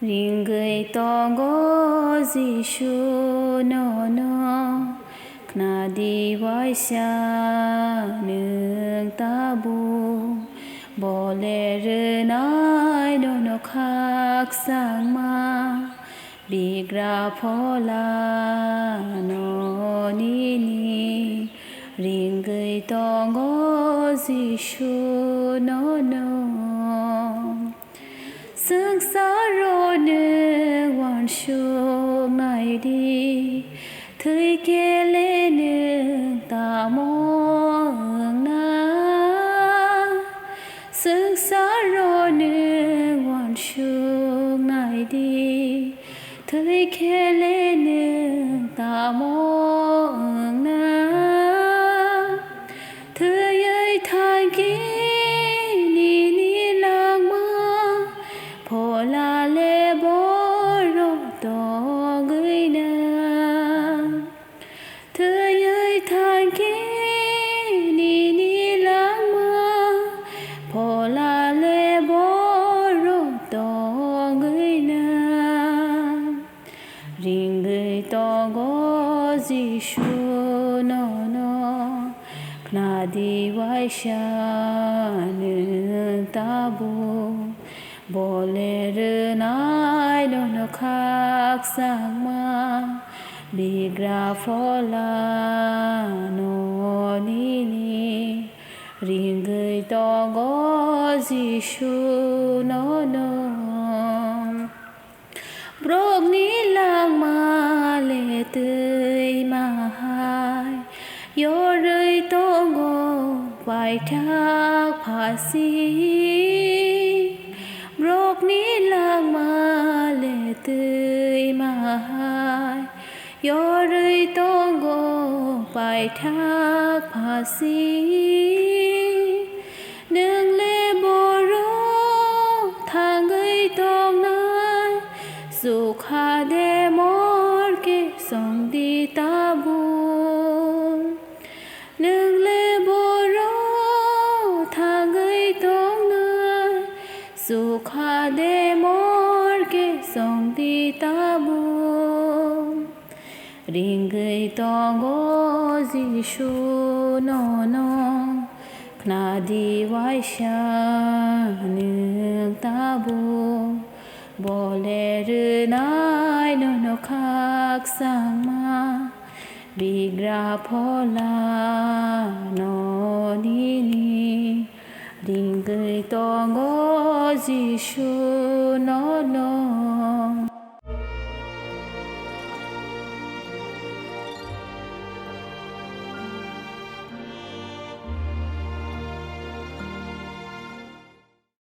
Ringgay tongo Jishu no no Kna di wai xa nương ta bu Bo lê rư nai no no khắc sang ma Bi gra pho la no ni ni Ringgay tongo Jishu no no Sức gió rô nương hoàn shuông này đi Thời kia lê nương ta mong na Sức gió rô nương hoàn shuông này đi Thời kia lê nương ta mong na Thời ơi thay kia la le bo ro to gửi na thời ơi than kia ni lang ma po la le bo ro to gửi na ring gửi to go Jishu no no kna di wai sha nương ta bu Bo lê rư nai no no khắc sang ma Bi gra pho la no ni ni Ring gửi to go Jishu no no Brok ni lang ma lê tươi ma hai Yo rơi to go vai thác phá si Rok ni lang ma lê tươi ma hai Yo rơi tông go bài thác phá si Nương lê bồ rô thang gây tông nai Dù khá đê mốt kê song đi ta buồn Nương lê bồ rô thang gây tông nai Dù khá đê mốt kê song đi ta buồn Ring gửi to go Jishu no no Kna di wai xa nương ta bu Bo lê rư nai no no khắc sang ma Bi gra pho la no ni ni Ring gửi to go Jishu no no